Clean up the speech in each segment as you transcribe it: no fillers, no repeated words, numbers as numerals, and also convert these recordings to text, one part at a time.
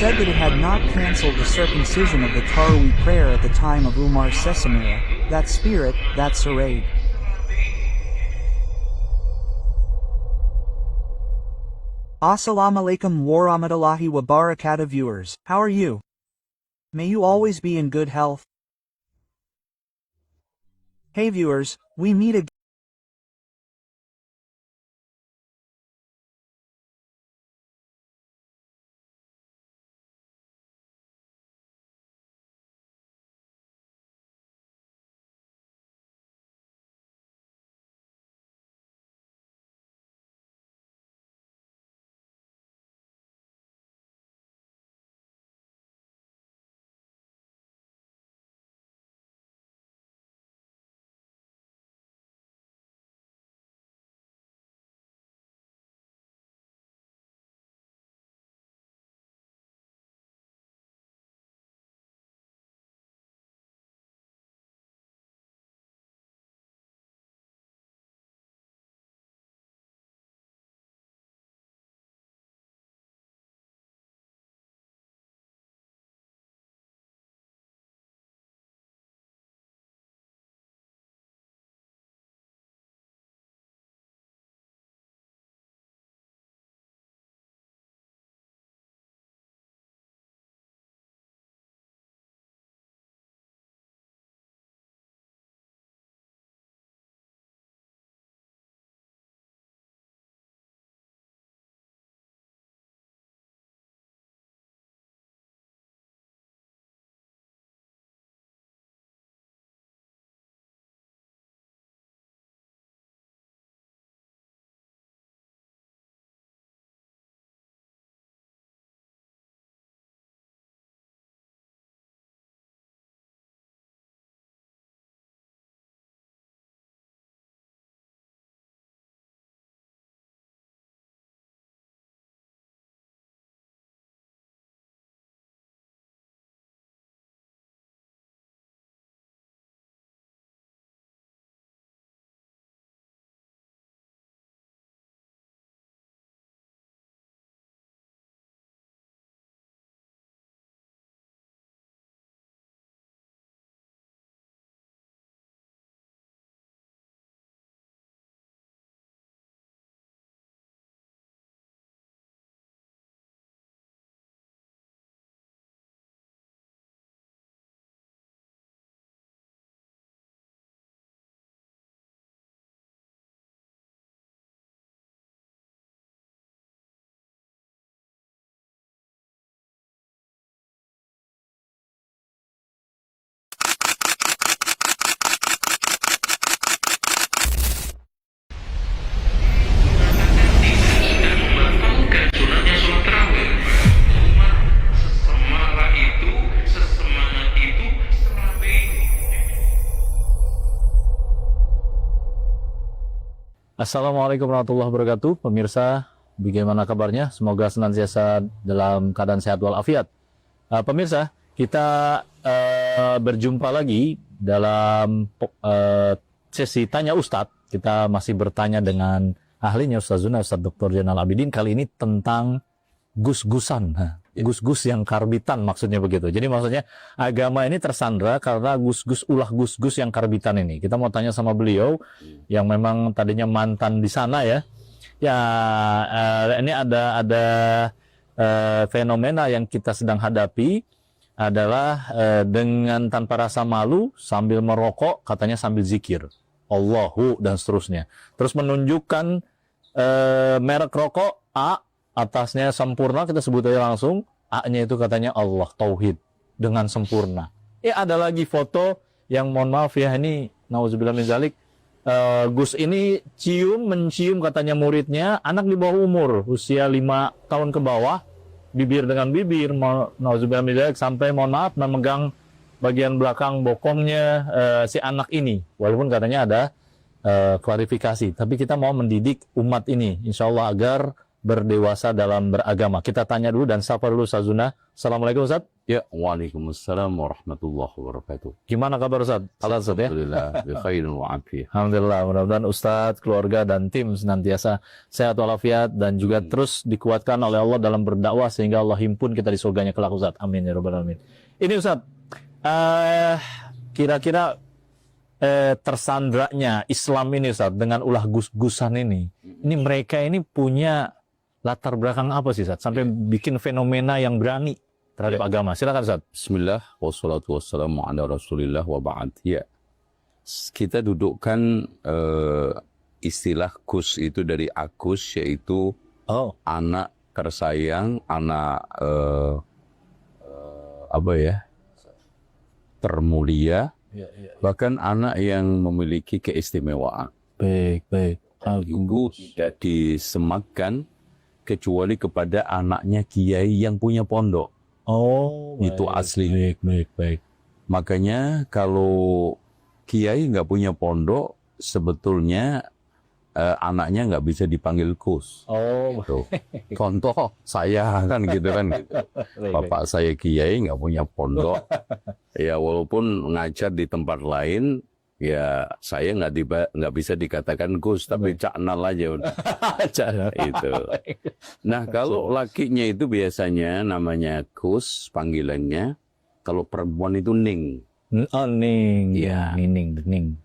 said that it had not cancelled the circumcision of the Taraweeh prayer at the time of Umar's Sesamira, that spirit, that sarayed. Assalamualaikum warahmatullahi wabarakatuh viewers, how are you? May you always be in good health. Hey viewers, we meet again. Assalamualaikum warahmatullahi wabarakatuh. Pemirsa, bagaimana kabarnya? Semoga senantiasa dalam keadaan sehat walafiat. Pemirsa, kita berjumpa lagi dalam sesi Tanya Ustadz. Kita masih bertanya dengan ahlinya Ustazuna, Ustadz Dr. Zainal Abidin. Kali ini tentang gus-gusan. Gus-gus yang karbitan maksudnya begitu. Jadi maksudnya agama ini tersandra karena gus-gus ulah gus-gus yang karbitan ini. Kita mau tanya sama beliau yang memang tadinya mantan di sana ya. Ya ini ada fenomena yang kita sedang hadapi adalah dengan tanpa rasa malu sambil merokok katanya sambil zikir Allahu dan seterusnya. Terus menunjukkan merek rokok A, atasnya sempurna, kita sebut aja langsung, A-nya itu katanya Allah, Tauhid, dengan sempurna. Ada lagi foto yang mohon maaf ya, ini nauzubillah min zalik, Gus ini mencium katanya muridnya, anak di bawah umur, usia 5 tahun ke bawah, bibir dengan bibir, nauzubillah min zalik, sampai mohon maaf memegang bagian belakang bokongnya si anak ini, walaupun katanya ada klarifikasi, tapi kita mau mendidik umat ini, insya Allah agar berdewasa dalam beragama. Kita tanya dulu dan sapa dulu Ustazuna. Assalamualaikum Ustaz. Ya, waalaikumsalam warahmatullahi wabarakatuh. Gimana kabar Ustaz? Halo Ustaz ya. Alhamdulillah, bi khairin wa afiyah. Alhamdulillah, mudah-mudahan Ustadz, keluarga, dan tim senantiasa sehat walafiat dan juga terus dikuatkan oleh Allah dalam berdakwah sehingga Allah himpun kita di surganya kelak Ustadz. Amin ya rabbal alamin. Ini Ustadz, kira-kira tersandranya Islam ini Ustadz dengan ulah gus-gusan ini mereka ini punya latar belakang apa sih Ustadz sampai bikin fenomena yang berani terhadap agama? Silakan Ustadz. Bismillah, wassalatu wassalamu ala rasulillah wa ba'd. Ya, kita dudukkan istilah Gus itu dari Agus, yaitu anak tersayang, anak termulia, bahkan anak yang memiliki keistimewaan. Baik. Itu tidak disematkan kecuali kepada anaknya kiai yang punya pondok. Itu asli. Baik. Makanya kalau kiai nggak punya pondok, sebetulnya anaknya nggak bisa dipanggil Gus. Gitu. Contoh saya kan gitu. Bapak saya kiai nggak punya pondok. Ya walaupun ngajar di tempat lain, ya saya nggak bisa dikatakan Gus, tapi Caknal aja udah. Itu. Nah kalau lakinya itu biasanya namanya Gus panggilannya, kalau perempuan itu Ning. Ning. Ya. Ning.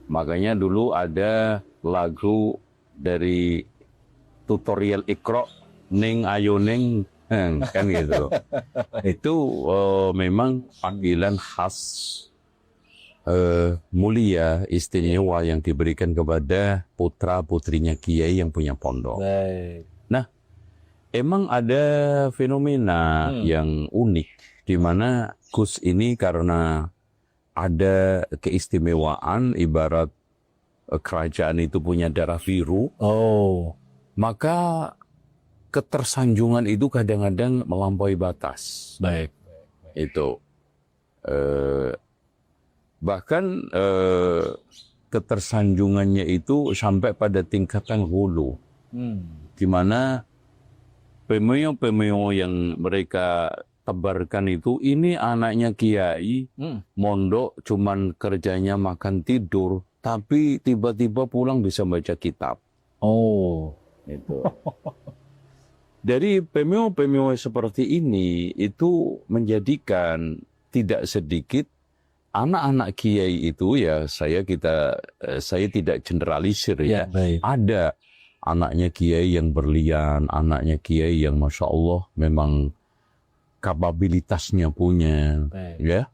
Makanya dulu ada lagu dari tutorial Iqra, Ning ayo Ning, kan gitu. Itu memang panggilan khas mulia, istimewa yang diberikan kepada putra-putrinya kiai yang punya pondok. Baik. Nah, emang ada fenomena yang unik di mana Gus ini karena ada keistimewaan, ibarat kerajaan itu punya darah biru. Maka ketersanjungan itu kadang-kadang melampaui batas. Baik. Itu. Bahkan ketersanjungannya itu sampai pada tingkatan hulu. Di mana pemeo-pemeo yang mereka tebarkan itu, ini anaknya kiai, mondok cuman kerjanya makan tidur, tapi tiba-tiba pulang bisa baca kitab. Itu. Dari pemeo-pemeo seperti ini, itu menjadikan tidak sedikit anak-anak kiai itu, ya saya tidak generalisir ya. Ada anaknya kiai yang berlian, anaknya kiai yang Masya Allah memang kapabilitasnya punya, ya,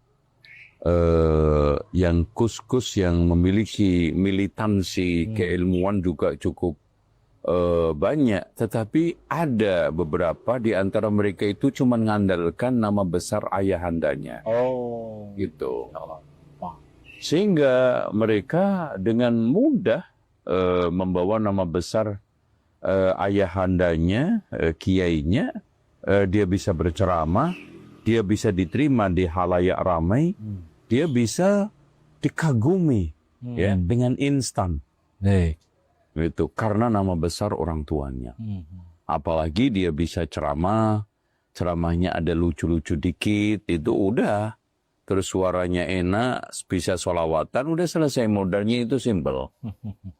yang kus-kus yang memiliki militansi keilmuan juga cukup banyak. Tetapi ada beberapa di antara mereka itu cuma mengandalkan nama besar ayahandanya, gitu. Sehingga mereka dengan mudah membawa nama besar ayahandanya, kiainya. Dia bisa berceramah, dia bisa diterima di halayak ramai, dia bisa dikagumi ya dengan instan. Itu karena nama besar orang tuanya. Apalagi dia bisa ceramah, ceramahnya ada lucu-lucu dikit, itu udah. Terus suaranya enak, bisa sholawatan, udah selesai. Modalnya itu simpel.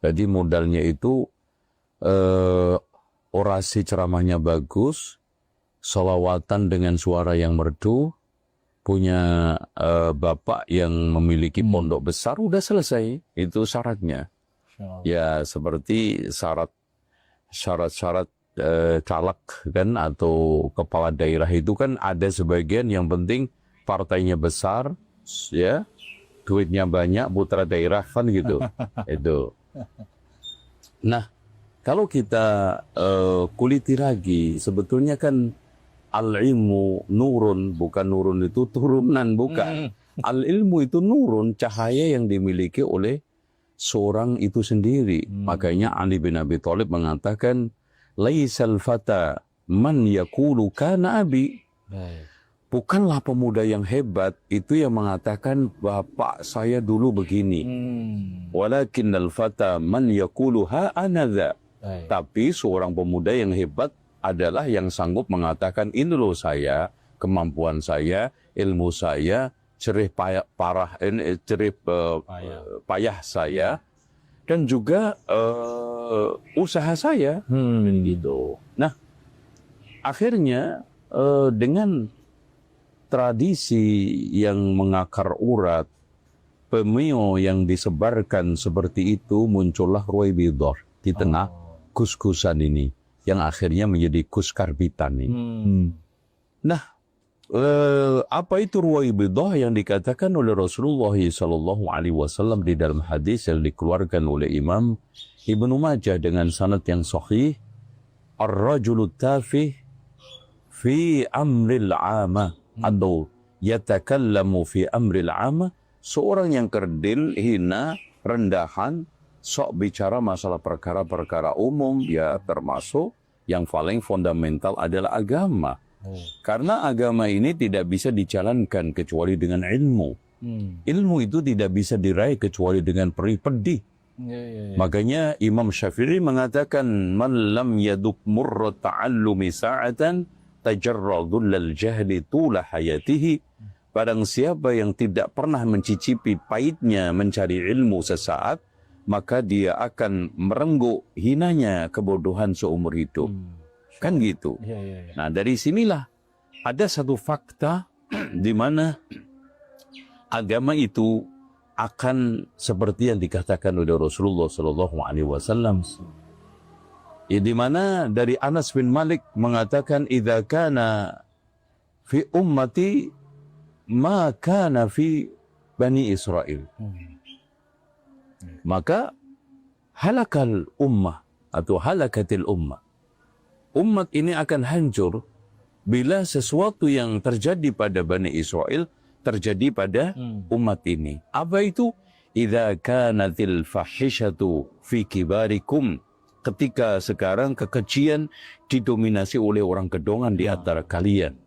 Jadi modalnya itu orasi ceramahnya bagus, sholawatan dengan suara yang merdu, punya bapak yang memiliki pondok besar, udah selesai. Itu syaratnya. Ya seperti syarat-syarat caleg kan atau kepala daerah itu kan ada sebagian yang penting partainya besar, ya, duitnya banyak, putra daerah kan gitu. Itu. Nah, kalau kita kuliti lagi, sebetulnya kan al-ilmu nurun, bukan nurun itu turunan, bukan. Al-ilmu itu nurun, cahaya yang dimiliki oleh seorang itu sendiri. Makanya Ali bin Abi Thalib mengatakan, laisal fata man yaqulu kana abi. Bukanlah pemuda yang hebat itu yang mengatakan bapak saya dulu begini. Walakinnal fata man yaqulu ha anadza. Baik. Tapi seorang pemuda yang hebat adalah yang sanggup mengatakan, ini loh saya, kemampuan saya, ilmu saya, cerih payah saya, dan juga usaha saya. Gitu. Nah, akhirnya dengan tradisi yang mengakar urat, pemio yang disebarkan seperti itu, muncullah Ruwaibidah di tengah kus-kusan ini, yang akhirnya menjadi kus karbitan ini. Nah, apa itu Ruwaibidah yang dikatakan oleh Rasulullah SAW di dalam hadis yang dikeluarkan oleh Imam Ibnu Majah dengan sanad yang sahih, ar-rajulu tafih fi amril 'amah, atau yatakallamu fi amril 'amah, seorang yang kerdil, hina, rendahan, sok bicara masalah perkara-perkara umum, ya termasuk yang paling fundamental adalah agama. Karena agama ini tidak bisa dijalankan kecuali dengan ilmu. Ilmu itu tidak bisa diraih kecuali dengan perih pedih. Makanya Imam Syafi'i mengatakan, man lam yaduk murra ta'allumi sa'atan tajarra dhullal jahli tula hayatihi. Barang siapa yang tidak pernah mencicipi pahitnya mencari ilmu sesaat, maka dia akan merengguk hinanya kebodohan seumur hidup. Kan gitu. Nah, dari sinilah ada satu fakta di mana agama itu akan seperti yang dikatakan oleh Rasulullah SAW. Di mana dari Anas bin Malik mengatakan, idza kana fi ummati ma kana fi Bani Israel. Maka halakal ummah atau halakatil ummah. Umat ini akan hancur bila sesuatu yang terjadi pada Bani Israel terjadi pada umat ini. Apa itu? Idza kanatil fahishatu fi kibarikum. Ketika sekarang kekejian didominasi oleh orang kedongan di antara kalian.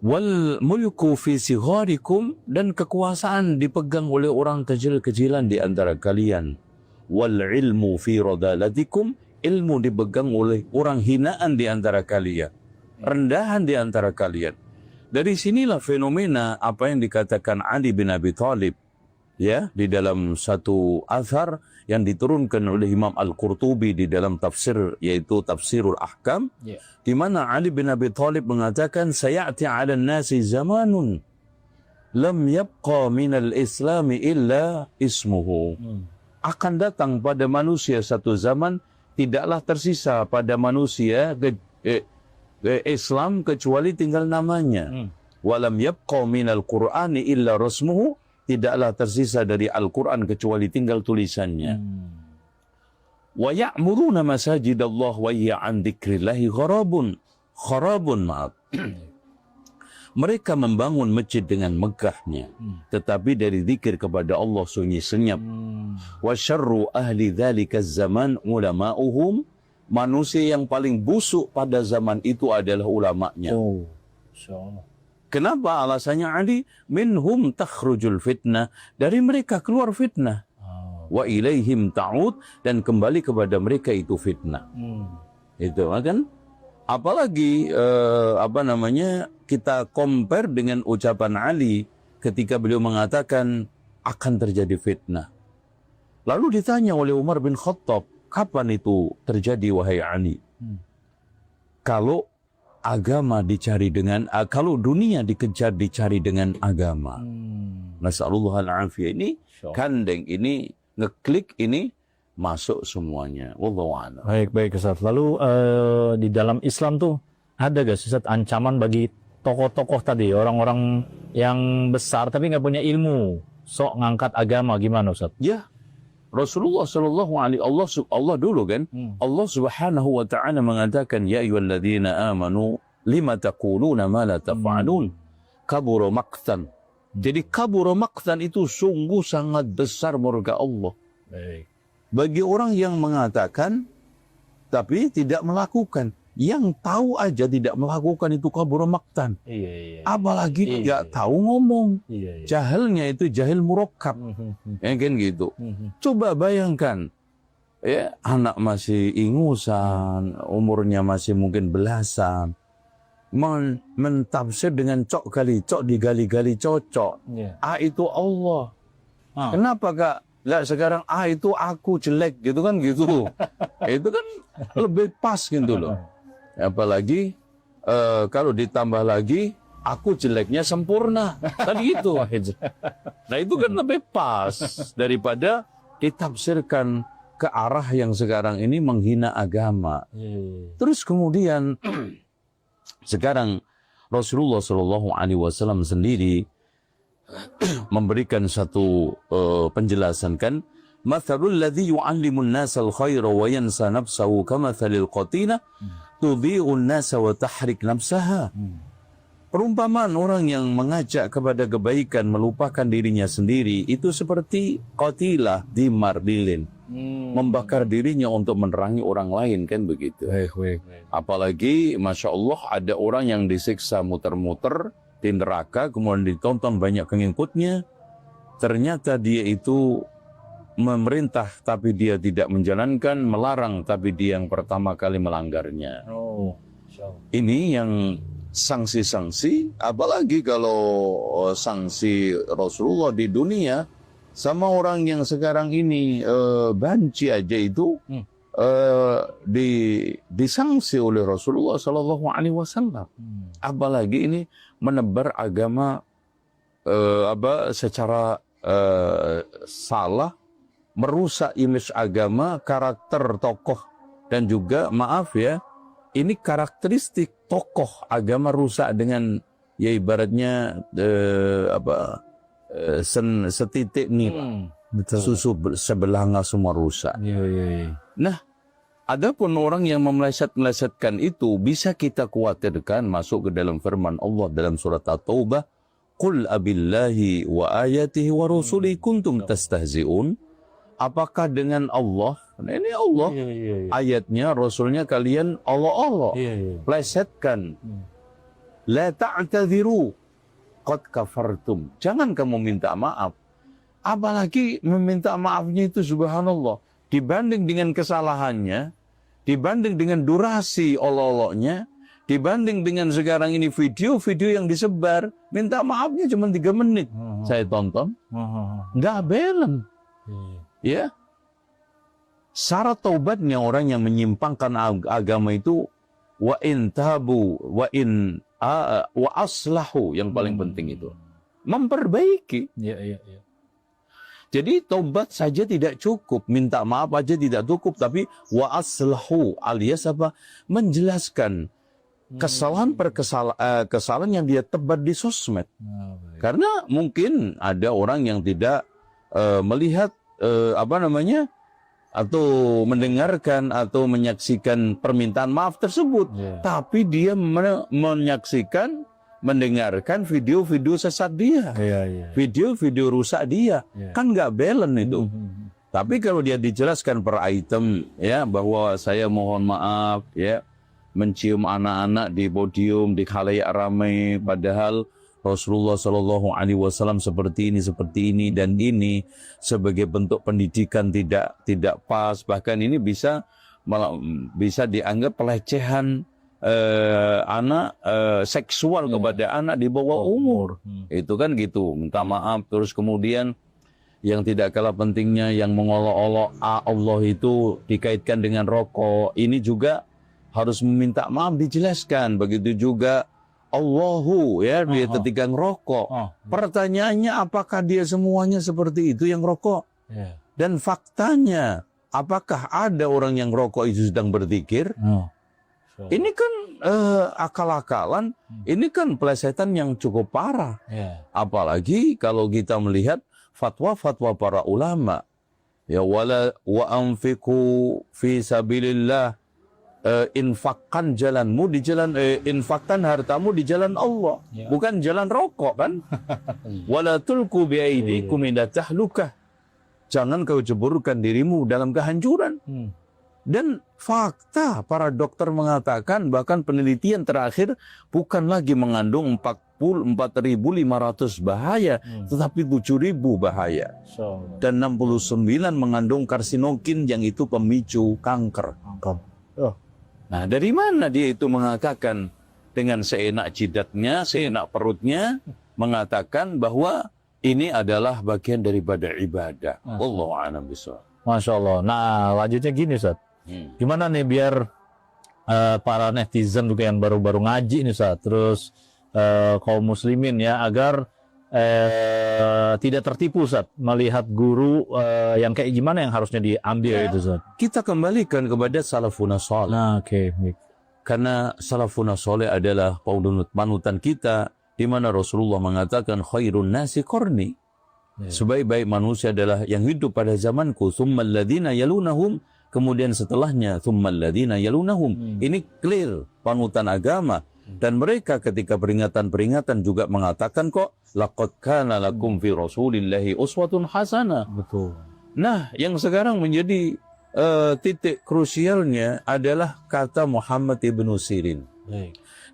Wal mulku fi sigharikum, dan kekuasaan dipegang oleh orang kecil-kecilan di antara kalian. Wal ilmu fi radalatikum, ilmu dipegang oleh orang hinaan di antara kalian. Rendahan di antara kalian. Dari sinilah fenomena apa yang dikatakan Ali bin Abi Thalib, ya, di dalam satu athar yang diturunkan oleh Imam Al-Qurtubi di dalam tafsir, yaitu Tafsirul Ahkam, di mana Ali bin Abi Thalib mengatakan, sayati 'alan nasi zamanun lam yabqa minal islami illa ismuhu. Akan datang pada manusia satu zaman, tidaklah tersisa pada manusia Islam kecuali tinggal namanya. Walam yabqa minal Qur'ani illa rasmuhu, tidaklah tersisa dari Al-Quran kecuali tinggal tulisannya. Wa ya'muruna masajidallah wa hiya an dzikrillahi kharabun maaf. Mereka membangun masjid dengan megahnya, tetapi dari zikir kepada Allah sunyi senyap. Wa syarru ahli dzalika zaman ulama'uhum, manusia yang paling busuk pada zaman itu adalah ulama'nya. Kenapa? Alasannya Ali, minhum takhrujul fitnah, dari mereka keluar fitnah. Wa ilaihim ta'ud, dan kembali kepada mereka itu fitnah. Itu kan? Apalagi kita compare dengan ucapan Ali ketika beliau mengatakan akan terjadi fitnah. Lalu ditanya oleh Umar bin Khattab, kapan itu terjadi wahai Ali? Kalau agama dicari dengan, kalau dunia dikejar dicari dengan agama. Nasallallahu al-afiyah, ini gandeng, ini ngeklik, ini masuk semuanya. Wallahu a'lam. Baik Ustaz. Lalu di dalam Islam tuh ada gak Ustaz ancaman bagi tokoh-tokoh tadi, orang-orang yang besar tapi nggak punya ilmu, sok ngangkat agama, gimana Ustaz? Ya, Rasulullah SAW, Allah dulu kan, Allah Subhanahu wa ta'ala mengatakan, ya ayyuhalladzina amanu lima taquluna ma la taf'alun, kabura maqtan. Jadi kabura maqtan itu sungguh sangat besar murka Allah. Baik. Bagi orang yang mengatakan tapi tidak melakukan, yang tahu aja tidak melakukan itu kabura maqtan. Iya. Apalagi tidak tahu ngomong. Iya. Jahilnya itu jahil murakkab. Ya kan gitu. Coba bayangkan, ya anak masih ingusan, umurnya masih mungkin belasan, mentafsir dengan cok kali cok digali-gali cocok. Iya. A itu Allah. Ah. Kenapa Kak? Lah sekarang A itu aku jelek gitu kan gitu. Itu kan lebih pas gitu loh. Apalagi kalau ditambah lagi aku jeleknya sempurna. Kan gitu. Nah itu kan lebih pas daripada ditafsirkan ke arah yang sekarang ini menghina agama. Terus kemudian sekarang Rasulullah Shallallahu Alaihi Wasallam sendiri memberikan satu penjelasan kan, mathalul ladzi yu'allimun nasal khaira wa yansa nafsahu kamathalil qatina tudhi'un nasa wa tahrik nafsaha. Perumpamaan orang yang mengajak kepada kebaikan melupakan dirinya sendiri itu seperti qatilah dimar lilin, membakar dirinya untuk menerangi orang lain kan begitu. Apalagi Masya Allah ada orang yang disiksa muter-muter di neraka, kemudian ditonton banyak pengikutnya, ternyata dia itu memerintah tapi dia tidak menjalankan, melarang tapi dia yang pertama kali melanggarnya. Ini yang sanksi-sanksi, apalagi kalau sanksi Rasulullah di dunia sama orang yang sekarang ini banci aja itu disanksi oleh Rasulullah Sallallahu Alaihi Wasallam. Apalagi ini menebar agama secara salah, merusak image agama, karakter tokoh, dan juga maaf ya, ini karakteristik tokoh agama rusak dengan ya ibaratnya setitik nih susu sebelanga semua rusak. Nah, adapun orang yang memeleset-melesetkan itu bisa kita khawatirkan masuk ke dalam firman Allah dalam surat At-Taubah, "Qul abillahi wa ayatihi wa rusuli kuntum tastahzi'un." Apakah dengan Allah, ini Allah, ayatnya, Rasulnya kalian Allah plesetkan. La ta'tadhiru qad kafartum. Jangan kamu minta maaf. Apalagi meminta maafnya itu subhanallah. Dibanding dengan kesalahannya, dibanding dengan durasi Allah-Allahnya, dibanding dengan sekarang ini video-video yang disebar, minta maafnya cuma 3 menit. Saya tonton, nggak belen. Ya, syarat taubatnya orang yang menyimpangkan agama itu wa in tabu wa aslahu, yang paling penting itu memperbaiki. Jadi taubat saja tidak cukup, minta maaf aja tidak cukup, tapi wa aslahu alias apa? Menjelaskan kesalahan yang dia tebar di sosmed. Karena mungkin ada orang yang tidak melihat atau mendengarkan atau menyaksikan permintaan maaf tersebut, tapi dia menyaksikan, mendengarkan video-video sesat dia, video-video rusak dia, kan nggak belen itu. Tapi kalau dia dijelaskan per item ya, bahwa saya mohon maaf ya mencium anak-anak di podium di khalayak ramai, padahal Rasulullah Shallallahu Alaihi Wasallam seperti ini dan ini sebagai bentuk pendidikan tidak pas, bahkan ini bisa dianggap pelecehan anak seksual kepada anak di bawah umur. Itu kan gitu, minta maaf. Terus kemudian yang tidak kalah pentingnya yang mengolok-olok Allah itu dikaitkan dengan rokok, ini juga harus meminta maaf, dijelaskan. Begitu juga Allahu ya, dia ketika ngerokok. Pertanyaannya, apakah dia semuanya seperti itu yang rokok? Dan faktanya, apakah ada orang yang rokok itu sedang berzikir? Ini kan akal-akalan, ini kan pelesetan yang cukup parah. Apalagi kalau kita melihat fatwa-fatwa para ulama. Ya wala wa anfiqu fi sabilillah, infakkan jalanmu di jalan, infakkan hartamu di jalan Allah, bukan jalan rokok kan? Wala tulqu bi aidikum ila tahlukah. Jangan kau jeburkan dirimu dalam kehancuran. Dan fakta para dokter mengatakan bahkan penelitian terakhir bukan lagi mengandung 4.500 bahaya, tetapi 7.000 bahaya. Dan 69 mengandung karsinogen yang itu pemicu kanker. Nah, dari mana dia itu mengatakan dengan seenak jidatnya, seenak perutnya, mengatakan bahwa ini adalah bagian daripada ibadah. Wallahu a'lam bishawab. Masya Allah. Nah, lanjutnya gini, Ustaz. Gimana nih biar para netizen juga yang baru-baru ngaji nih, Ustaz, terus kaum muslimin ya, agar tidak tertipu, Ustaz, melihat guru yang kayak gimana yang harusnya diambil itu, Ustaz. Kita kembalikan kepada salafuna salih. Nah, oke. Karena salafuna salih adalah panutan kita, di mana Rasulullah mengatakan khairun nasi qarni. Sebaik-baik manusia adalah yang hidup pada zamanku, tsummal ladzina yalunahum, kemudian setelahnya tsummal ladzina yalunahum. Ini clear panutan agama. Dan mereka ketika peringatan-peringatan juga mengatakan kok laqad kana lakum fi rasulillahi uswatun hasanah. Betul. Nah, yang sekarang menjadi titik krusialnya adalah kata Muhammad ibnu Sirin.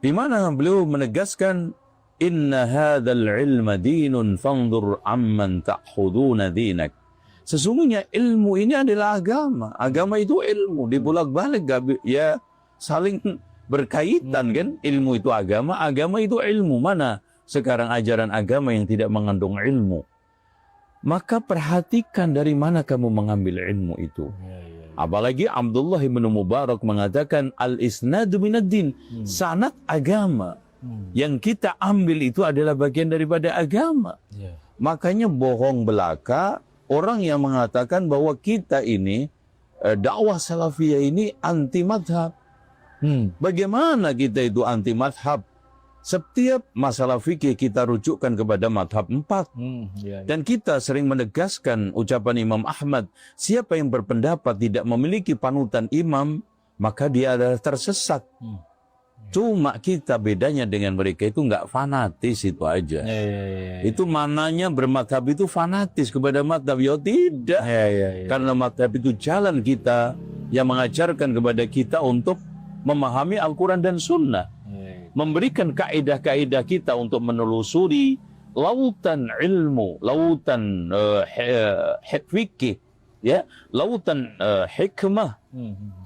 Di mana beliau menegaskan inna hadzal ilma dinun fanzur amman ta'khuduna dinak. Sesungguhnya ilmu ini adalah agama. Agama itu ilmu, dibolak-balik ya saling berkaitan kan. Ilmu itu agama, agama itu ilmu. Mana sekarang ajaran agama yang tidak mengandung ilmu? Maka perhatikan dari mana kamu mengambil ilmu itu. Apalagi Abdullah bin Mubarak mengatakan al-isnadu minad-din, sanad agama. Yang kita ambil itu adalah bagian daripada agama. Makanya bohong belaka orang yang mengatakan bahwa kita ini dakwah salafiyah ini anti madhab. Bagaimana kita itu anti madhab? Setiap masalah fikih kita rujukkan kepada madhab 4. Dan kita sering menegaskan ucapan Imam Ahmad, siapa yang berpendapat tidak memiliki panutan imam, maka dia adalah tersesat. Cuma kita bedanya dengan mereka itu nggak fanatis, itu aja. Itu mananya bermadhab itu fanatis kepada madhab. Ya tidak. Karena madhab itu jalan kita yang mengajarkan kepada kita untuk memahami Al-Quran dan Sunnah. Memberikan kaidah-kaidah kita untuk menelusuri lautan ilmu, lautan fikih, ya, lautan hikmah,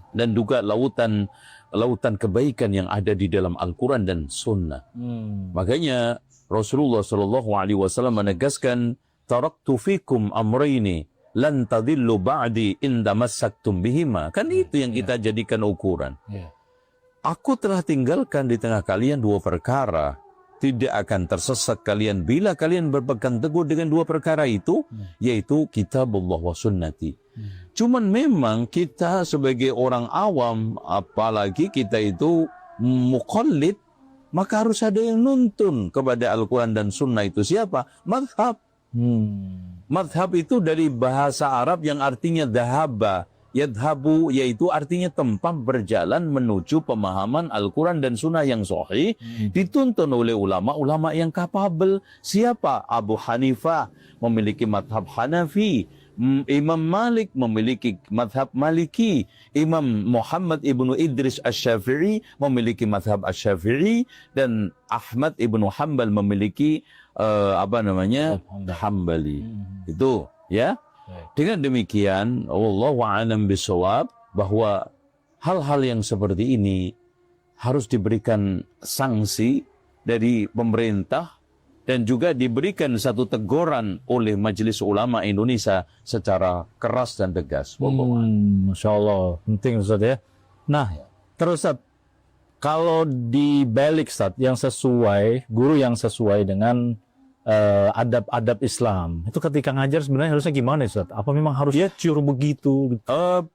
dan juga lautan kebaikan yang ada di dalam Al-Quran dan Sunnah. Makanya Rasulullah SAW menegaskan, taraktu fikum amrayni lan tadillu ba'di in tamassaktum bihima. Kan itu yang kita jadikan ukuran. Aku telah tinggalkan di tengah kalian 2 perkara. Tidak akan tersesat kalian bila kalian berpegang teguh dengan 2 perkara itu, yaitu kitabullah wa sunnati. Cuman memang kita sebagai orang awam, apalagi kita itu muqallid, maka harus ada yang nuntun kepada Al-Quran dan Sunnah itu. Siapa? Madhab. Madhab itu dari bahasa Arab yang artinya dhahaba. Yadhabu, yaitu artinya tempat berjalan menuju pemahaman Al-Quran dan Sunnah yang sahih, dituntun oleh ulama-ulama yang kapabel. Siapa? Abu Hanifah memiliki madhab Hanafi, Imam Malik memiliki madhab Maliki, Imam Muhammad ibnu Idris Asy-Syafi'i memiliki madhab Asy-Syafi'i, dan Ahmad ibnu Hanbal memiliki Hambali. Itu ya. Dengan demikian, wallahu a'lam bishawab, bahwa hal-hal yang seperti ini harus diberikan sanksi dari pemerintah dan juga diberikan satu teguran oleh Majelis Ulama Indonesia secara keras dan tegas. Masya Allah, penting, Ustaz ya. Nah, terus Ustaz, kalau dibalik, Ustaz, yang sesuai, guru yang sesuai dengan adab-adab Islam, itu ketika ngajar sebenarnya harusnya gimana, Ustaz? Apa memang harus ciur begitu?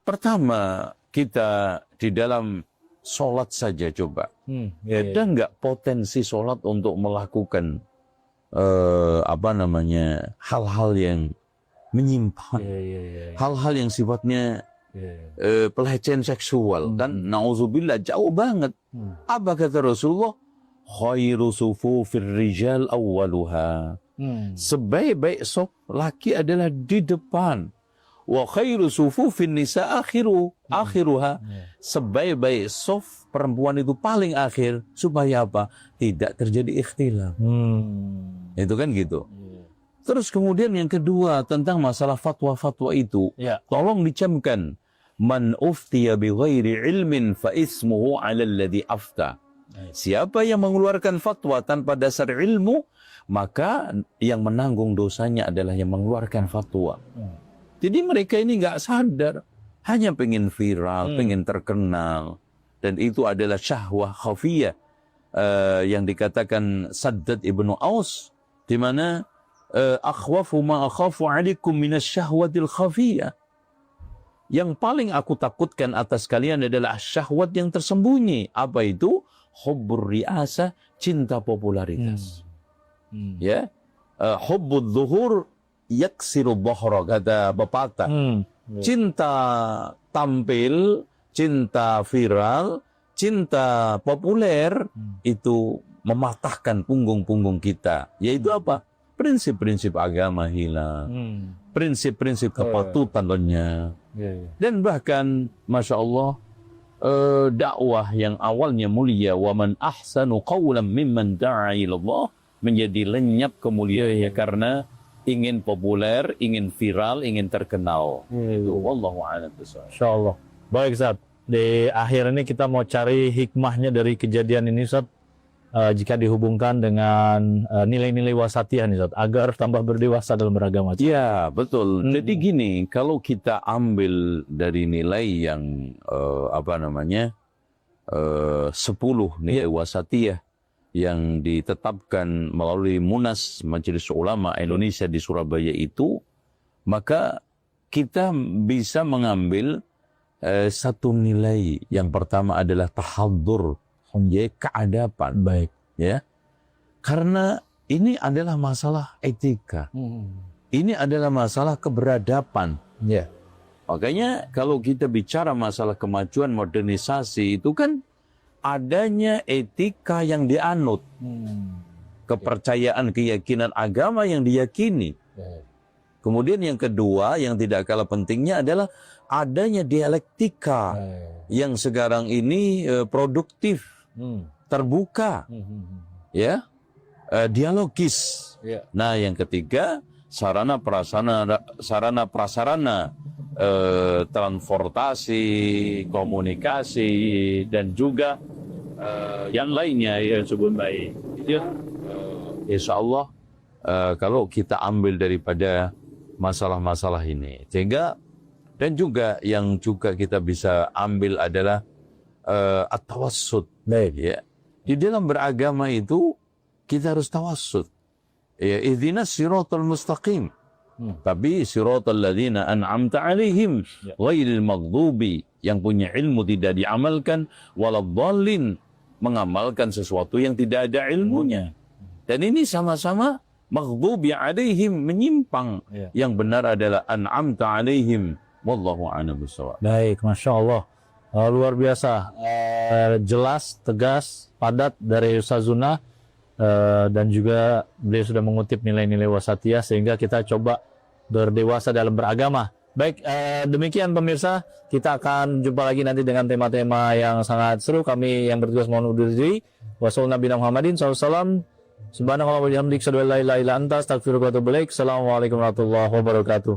Pertama, kita di dalam sholat saja coba. Ada nggak potensi sholat untuk melakukan hal-hal yang menyimpang, hal-hal yang sifatnya pelecehan seksual, dan nauzubillah jauh banget. Apa kata Rasulullah? Khairu sufufir rijal awwaluha. Sebaik-baik saf laki adalah di depan. wa khairu sufufin nisa akhiruha. Sebaik-baik saf perempuan itu paling akhir, supaya apa? Tidak terjadi ikhtilaf. Itu kan gitu. Terus kemudian yang kedua tentang masalah fatwa-fatwa itu, tolong dicamkan, man uftiya bi ghairi ilmin fa ismuhu 'ala alladhi afta. Siapa yang mengeluarkan fatwa tanpa dasar ilmu, maka yang menanggung dosanya adalah yang mengeluarkan fatwa. Jadi mereka ini nggak sadar, hanya pengen viral, pengen terkenal, dan itu adalah syahwah khafiyah yang dikatakan Saddad ibnu Aus, di mana akhwafu ma akhafu alaikum minas syahwatil khafiyah. Yang paling aku takutkan atas kalian adalah syahwat yang tersembunyi. Apa itu? Hubbur riasa, cinta popularitas. Ya, hubbud zuhur yaksiru dhahra, kata pepatah. Cinta tampil, cinta viral, cinta populer itu mematahkan punggung-punggung kita. Yaitu apa? Prinsip-prinsip agama hilang, prinsip-prinsip kepatutan lenyap. Dan bahkan, Masya Allah, dakwah yang awalnya mulia, wa man ahsanu qawlan mimman da'a ilallah, menjadi lenyap kemuliaannya karena ingin populer, ingin viral, ingin terkenal. Wallahu a'lam bishawab. Insyaallah. Baik, Ustaz. Di akhir ini kita mau cari hikmahnya dari kejadian ini, Ustaz. Jika dihubungkan dengan nilai-nilai wasatiyah nih, Ustaz, agar tambah berdewasa dalam beragama. Ya, betul. Jadi gini, kalau kita ambil dari nilai yang 10 nilai wasatiyah yang ditetapkan melalui Munas Majelis Ulama Indonesia di Surabaya itu, maka kita bisa mengambil satu nilai. Yang pertama adalah tahaddur, keadaban. Baik. Ya, karena ini adalah masalah etika. Ini adalah masalah keberadaban. Ya. Makanya kalau kita bicara masalah kemajuan modernisasi itu kan adanya etika yang dianut, kepercayaan, keyakinan agama yang diyakini. Kemudian yang kedua yang tidak kalah pentingnya adalah adanya dialektika yang sekarang ini produktif, terbuka, ya, dialogis. Nah, yang ketiga sarana prasarana transportasi, komunikasi, dan juga yang lainnya yang sebut baik. Insya Allah kalau kita ambil daripada masalah-masalah ini, sehingga dan juga yang juga kita bisa ambil adalah at-tawassut. Ya. Di dalam beragama itu kita harus tawassut. Ya, ihdinas siratal mustaqim. Tapi siratal ladzina an'amta 'alaihim ghairil maghdubi, yang punya ilmu tidak diamalkan, waladhdallin, mengamalkan sesuatu yang tidak ada ilmunya. Dan ini sama-sama maghdubi 'alaihim, menyimpang. Yang benar adalah an'amta 'alaihim. Wallahu a'lam bishawab. Baik, Masya Allah. Luar biasa. Jelas, tegas, padat dari Ustazuna. Dan juga beliau sudah mengutip nilai-nilai wasatiyah sehingga kita coba berdewasa dalam beragama. Baik, demikian pemirsa, kita akan jumpa lagi nanti dengan tema-tema yang sangat seru. Kami yang bertugas mohon undur diri. Wassalamualaikum Nabi Muhammadin SAW. Subhanallah wa bihamdihi, asyhadu an la ilaha illa anta, astaghfiruka wa atubu ilaik. Assalamualaikum warahmatullahi wabarakatuh.